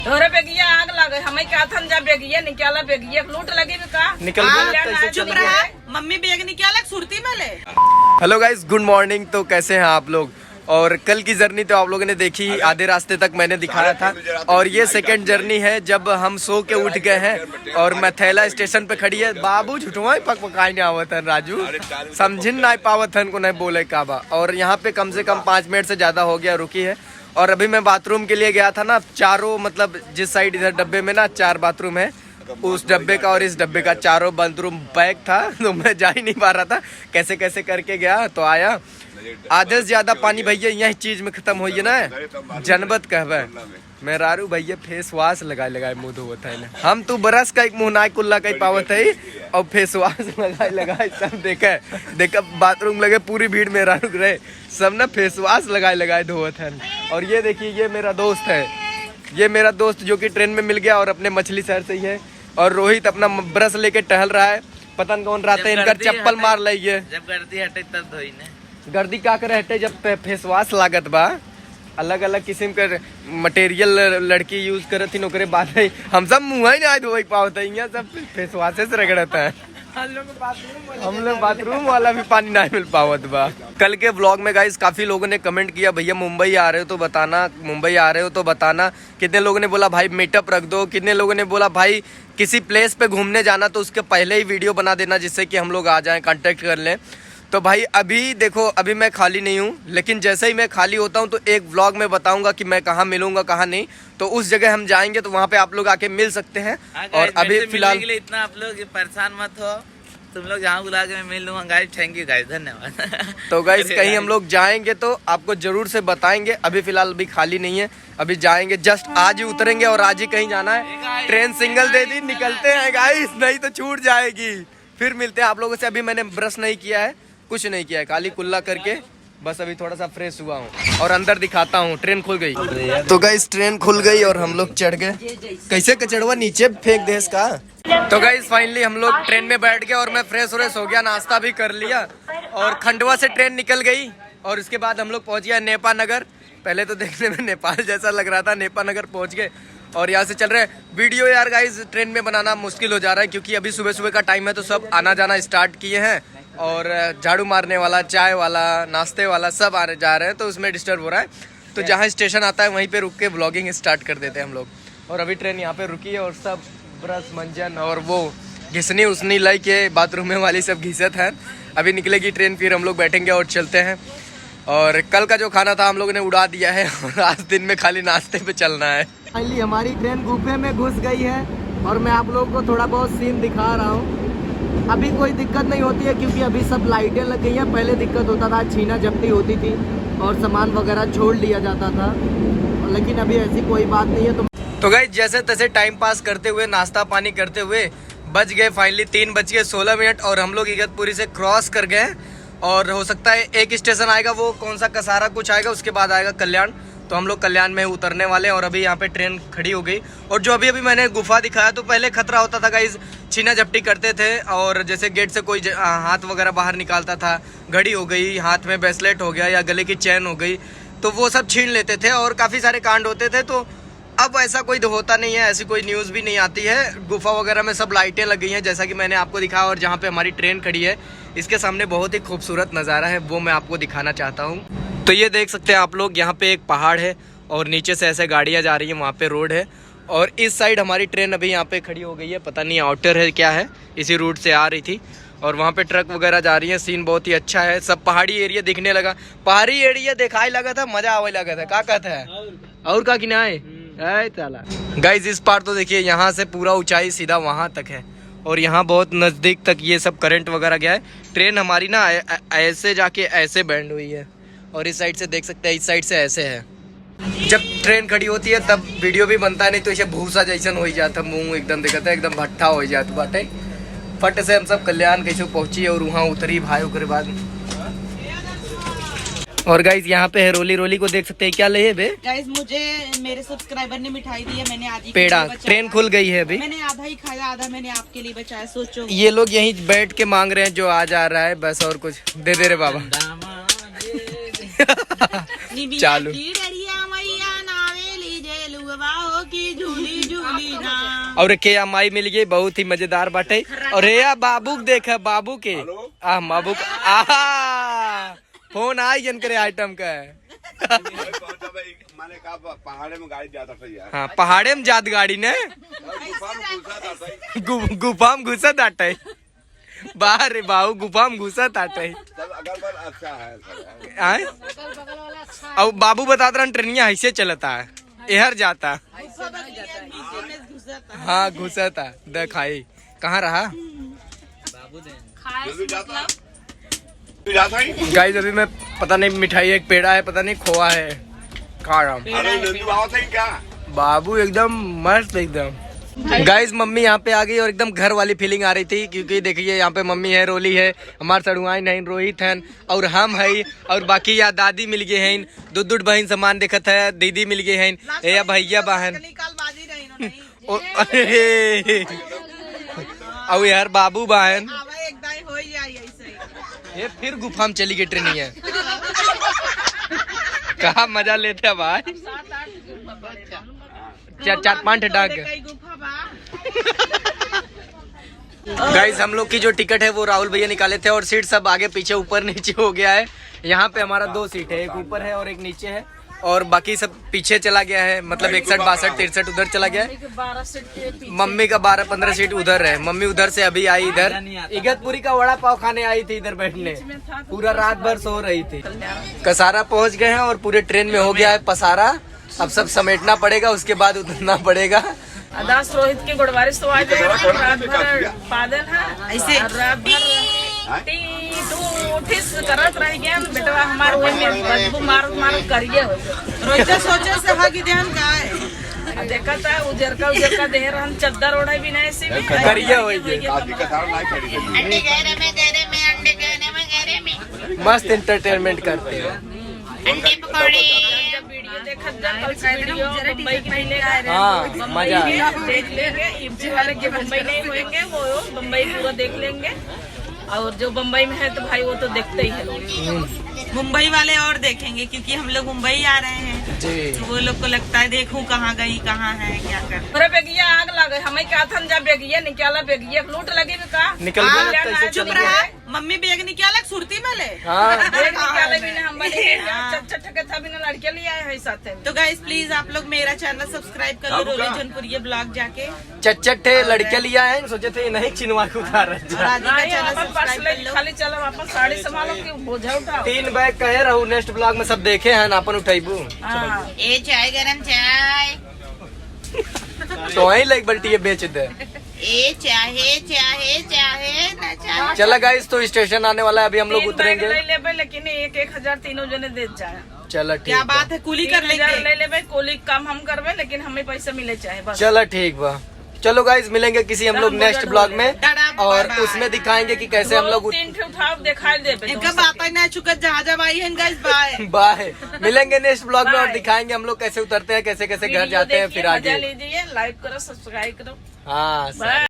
तोरे बेगिया आग लगे हमें क्या थन जा बेगिया निकाला बेगिया लूट लगी का निकल गया। मम्मी बेग निकाला सुरती में ले। Hello guys, good morning. तो कैसे हैं आप लोग? और कल की जर्नी तो आप लोगों ने देखी, आधे रास्ते तक मैंने दिखाया था। और ये सेकंड जर्नी है जब हम सो के उठ गए हैं और मैथैला स्टेशन पे खड़ी है। बाबू झुठवा पक पकाई नहीं आवत है राजू, समझिन नहीं पावत है को नहीं बोले काबा। और यहाँ पे कम से कम 5 मिनट से ज्यादा हो गया रुकी है। और अभी मैं बाथरूम के लिए गया था ना, चारों मतलब जिस साइड इधर डब्बे में ना 4 बाथरूम है, उस डब्बे का और इस डब्बे का चारों बाथरूम पैक था। तो मैं जा ही नहीं पा रहा था, कैसे कैसे करके गया तो आया। आधे से ज्यादा पानी भैया यही चीज में खत्म हुई है ना, जनबत कहवे मैं रारू भैया फेस वाश लगाए मुंह धोवत है। हम तू बरस का एक मुंह नाई कुल्ला का पावत है और फेस वाश लगाए सब देखे बाथरूम लगे, पूरी भीड़ में रारू रहे सब ना फेस वाश लगाए धोवत है। और ये देखिए ये मेरा दोस्त है, ये मेरा दोस्त जो कि ट्रेन में मिल गया और अपने मछली शहर से ही है। और रोहित अपना ब्रश लेके टहल रहा है, पता नहीं कौन रहते इनका चप्पल मार लइए। जब गर्दी हटे तब धोई ने। गर्दी का करे हटे जब फेस वाश लागत बा। अलग अलग किस्म के मटेरियल लड़की यूज करत थी, ओकरे बाद हम सब मुँह ही नहीं धोई पावत है, यहाँ सब फेस वाश से रगड़ता है। हम लोग बाथरूम वाला भी पानी नहीं मिल पावत बा। कल के व्लॉग में गाइस काफी लोगों ने कमेंट किया भैया मुंबई आ रहे हो तो बताना, मुंबई आ रहे हो तो बताना। कितने लोगों ने बोला भाई मीटअप रख दो, कितने लोगों ने बोला भाई किसी प्लेस पे घूमने जाना तो उसके पहले ही वीडियो बना देना जिससे कि हम लोग आ जाएं, कांटेक्ट कर लें। तो भाई अभी देखो, अभी मैं खाली नहीं हूँ, लेकिन जैसे ही मैं खाली होता हूँ तो एक व्लॉग में बताऊंगा कि मैं कहाँ मिलूंगा कहाँ नहीं। तो उस जगह हम जाएंगे तो वहाँ पे आप लोग आके मिल सकते हैं। और अभी फिलहाल के लिए इतना आप लोग परेशान मत हो, तुम लोग जहाँ बुला के मैं मिल लूंगा गाइस। थैंक यू गाइस, धन्यवाद। तो गाइस कहीं हम लोग जाएंगे तो आपको जरूर से बताएंगे। अभी फिलहाल अभी खाली नहीं है, अभी जाएंगे, जस्ट आज ही उतरेंगे और आज ही कहीं जाना है। ट्रेन सिंगल दे दी, निकलते हैं गाइस, नहीं तो छूट जाएगी। फिर मिलते हैं आप लोगों से। अभी मैंने ब्रश नहीं किया है, कुछ नहीं किया है, खाली कुल्ला करके बस अभी थोड़ा सा फ्रेश हुआ हूँ और अंदर दिखाता हूँ। ट्रेन खुल गई तो गाइस ट्रेन खुल गई और हम लोग चढ़ गए। कैसे कचड़वा नीचे फेंक दे इसका। तो गाइस फाइनली हम लोग ट्रेन में बैठ गए और मैं फ्रेश व्रेश हो गया, नाश्ता भी कर लिया और खंडवा से ट्रेन निकल गई। और उसके बाद हम लोग पहुँच गया नेपा नगर। पहले तो देखने में नेपाल जैसा लग रहा था, नेपा नगर पहुँच गए और यहाँ से चल रहे वीडियो। यार गाइस ट्रेन में बनाना मुश्किल हो जा रहा है क्योंकि अभी सुबह सुबह का टाइम है तो सब आना जाना स्टार्ट किए हैं और झाड़ू मारने वाला, चाय वाला, नाश्ते वाला सब आने जा रहे हैं तो उसमें डिस्टर्ब हो रहा है। तो जहाँ स्टेशन आता है वहीं पे रुक के व्लॉगिंग स्टार्ट कर देते हैं हम लोग। और अभी ट्रेन यहाँ पे रुकी है और सब ब्रश मंजन और वो घिसनी उसनी लाई के बाथरूम में वाली सब घिसत है। अभी निकलेगी ट्रेन, फिर हम लोग बैठेंगे और चलते हैं। और कल का जो खाना था हम लोगों ने उड़ा दिया है और आज दिन में खाली नाश्ते पे चलना है। फाइनली हमारी ट्रेन गुफे में घुस गई है और मैं आप लोगों को थोड़ा बहुत सीन दिखा रहा हूँ। अभी कोई दिक्कत नहीं होती है क्योंकि अभी सब लाइटें लग गई हैं। पहले दिक्कत होता था, छीना झपटी होती थी और सामान वगैरह छोड़ लिया जाता था, लेकिन अभी ऐसी कोई बात नहीं है। तो गाइस जैसे तैसे टाइम पास करते हुए, नाश्ता पानी करते हुए बज गए फाइनली 3:16 और हम लोग इगतपुरी से क्रॉस कर गए। और हो सकता है एक स्टेशन आएगा, वो कौन सा कसारा कुछ आएगा, उसके बाद आएगा कल्याण। तो हम लोग कल्याण में उतरने वाले हैं और अभी यहाँ पे ट्रेन खड़ी हो गई। और जो अभी मैंने गुफा दिखाया तो पहले खतरा होता था गाइस, छीना झपटी करते थे और जैसे गेट से कोई हाथ वगैरह बाहर निकालता था, घड़ी हो गई, हाथ में ब्रेसलेट हो गया या गले की चैन हो गई, तो वो सब छीन लेते थे और काफ़ी सारे कांड होते थे। तो अब ऐसा कोई होता नहीं है, ऐसी कोई न्यूज़ भी नहीं आती है। गुफा वगैरह में सब लाइटें लगी हैं जैसा कि मैंने आपको दिखाया। और जहाँ पे हमारी ट्रेन खड़ी है इसके सामने बहुत ही खूबसूरत नज़ारा है, वो मैं आपको दिखाना चाहता हूँ। तो ये देख सकते हैं आप लोग, यहाँ पे एक पहाड़ है और नीचे से ऐसे गाड़ियाँ जा रही हैं, वहाँ पे रोड है। और इस साइड हमारी ट्रेन अभी यहाँ पे खड़ी हो गई है, पता नहीं आउटर है क्या है, इसी रूट से आ रही थी। और वहाँ पे ट्रक वगैरह जा रही है, सीन बहुत ही अच्छा है, सब पहाड़ी एरिया दिखने लगा। पहाड़ी एरिया दिखाई लगा था, मजा आवे लगा था। क्या कहता है और का किनाए गाइस इस पार तो देखिए यहाँ से पूरा ऊंचाई सीधा वहाँ तक है और यहाँ बहुत नज़दीक तक ये सब करंट वगैरह गया है। ट्रेन हमारी ना ऐसे जाके ऐसे बैंड हुई है और इस साइड से देख सकते हैं, इस साइड से ऐसे है। जब ट्रेन खड़ी होती है तब वीडियो भी बनता है, नहीं तो इसे भूसा जैसन हो जाता, मुंह एकदम दिखता है, एकदम भट्ठा हो जाता बाटे। फट से हम सब कल्याण कैसे पहुंची और वहाँ उतरी भाई के बाद। और गाइस यहाँ पे है रोली, रोली को देख सकते हैं, क्या ले बे गाइस मुझे मेरे सब्सक्राइबर ने मिठाई दी है, मैंने आज ही पेड़ा। ट्रेन खुल गई है अभी, मैंने आधा ही खाया, आधा मैंने आपके लिए बचाया। सोचो ये लोग यहीं बैठ के मांग रहे हैं जो आ जा रहा है बस, और कुछ दे दे रे बाबा। चालू की झूली झूली ना। और के माई मिल गई, बहुत ही मजेदार बाटे। और ये बाबू देखा, बाबू के बाबू फोन आई जन करे आइटम का मैंने कहा पहाड़े में गाड़ी जाता था यार। हाँ पहाड़े में जात गाड़ी ने गुफा में घुसा ताटे बाहर रे बाबू गुफा में घुसा ताटे। अच्छा है आए और बाबू बताते रहा ट्रेनिया ऐसे चलता है, एहर जाता। हाँ घुसा था दिखाई कहाँ रहा गाइस। अभी मैं पता नहीं मिठाई एक पेड़ा है, पता नहीं खोआ है, खा रहा हूँ। क्या बाबू एकदम मस्त एकदम। गाइस मम्मी यहाँ पे आ गई और एकदम घर वाली फीलिंग आ रही थी, क्योंकि देखिए यहाँ पे मम्मी है, रोली है, हमारे सड़ुआइन है, रोहित है और हम है, और बाकी यहाँ दादी मिल गए हैं, दूध बहन सामान देखत है, दीदी मिल गए हैं, या भैया बहन और यार बाबू बहन। ये फिर गुफा में चली गई ट्रेनिया। कहा मजा लेते हैं भाई, चार पांच डाक। गाइस हम लोग की जो टिकट है वो राहुल भैया निकाले थे, और सीट सब आगे पीछे ऊपर नीचे हो गया है। यहाँ पे हमारा 2 सीट है, एक ऊपर है और एक नीचे है, और बाकी सब पीछे चला गया है, मतलब 61, 62, 63 उधर चला गया है। मम्मी का 12-15 सीट उधर है। मम्मी उधर से अभी आई इधर, इगतपुरी का वड़ा पाव खाने आई थी इधर बैठने, पूरा रात भर सो रही थी। कसारा पहुंच गए हैं और पूरे ट्रेन में हो गया है पसारा। अब सब समेटना पड़ेगा, उसके बाद उतरना पड़ेगा। अदास रोहित के गुड़वारिश तो आज रात भर बादल है, ऐसे रात भर करत रह गया बेटवा हमारे में बदबू मार करिए रोहित सोचे से हगी ध्यान गाय देखा था उजर का देह रहन चद्दर ओढ़े भी नहीं ऐसे भी करिए होई मस्त एंटरटेनमेंट करते हैं। जब वीडियो देखा कल से वीडियो मुंबई की नहीं लेगा, हाँ मजा देख लेंगे। इमची वाले के मुंबई नहीं होंगे, वो मुंबई पूरा देख लेंगे, और जो बम्बई में है तो भाई वो तो देखते ही है। मुंबई वाले और देखेंगे क्योंकि हम लोग मुंबई आ रहे हैं जी। तो वो लोग को लगता है देखूं कहाँ गई कहाँ है क्या कर। अरे बेगिया आग लगे हमें क्या था जा बेगिया निकाला बेगिया लूट लगी भी का निकल गया कैसे चुप चल रहा। मम्मी बेग निकाला सुरती में ले। हाँ बेग निकाले भी नहीं, हम बने चट था बिना लड़के लिए आए हैं साथ में। तो गाइस प्लीज आप लोग मेरा चैनल सब्सक्राइब कर लो, रोली जौनपुर ये ब्लॉग जाके। चट्टे लड़के लिया है, सोचे थे नहीं चिनवा के उतार खाली चलो वापस साड़ी संभालो की बोझा उठाओ। 3 बैग कहे रहू, नेक्स्ट ब्लॉग में सब देखे हैं अपन उठेबू। ए चाय गरम चाय तो वही लाइक बल्टी बेच दे। ए चाहे चाहे चाहे ना चाहे। चला गाइस तो स्टेशन आने वाला है, अभी हम लोग 3 उतरेंगे। बैग ले लेबे, लेकिन 1,000 तीनों जने दे जाए। चला ठीक क्या बात है, कुली कर 3,000 लेंगे। ले लेबे, कोली काम हम करबे, लेकिन हमें पैसा मिले चाहे बस। चला ठीक बा। चलो गाइस मिलेंगे किसी हम लोग नेक्स्ट ब्लॉग में, और उसमें दिखाएंगे कि कैसे हम लोग 2-3 उठाओ दिखाई देबे। इनका बात ही ना चुका जहाँ जब आई है गाइस। Bye bye. मिलेंगे नेक्स्ट ब्लॉग में और दिखाएंगे हम लोग कैसे उतरते हैं, कैसे कैसे घर जाते हैं, फिर आगे। लीजिए, लाइक करो, सब्सक्राइब करो। हाँ।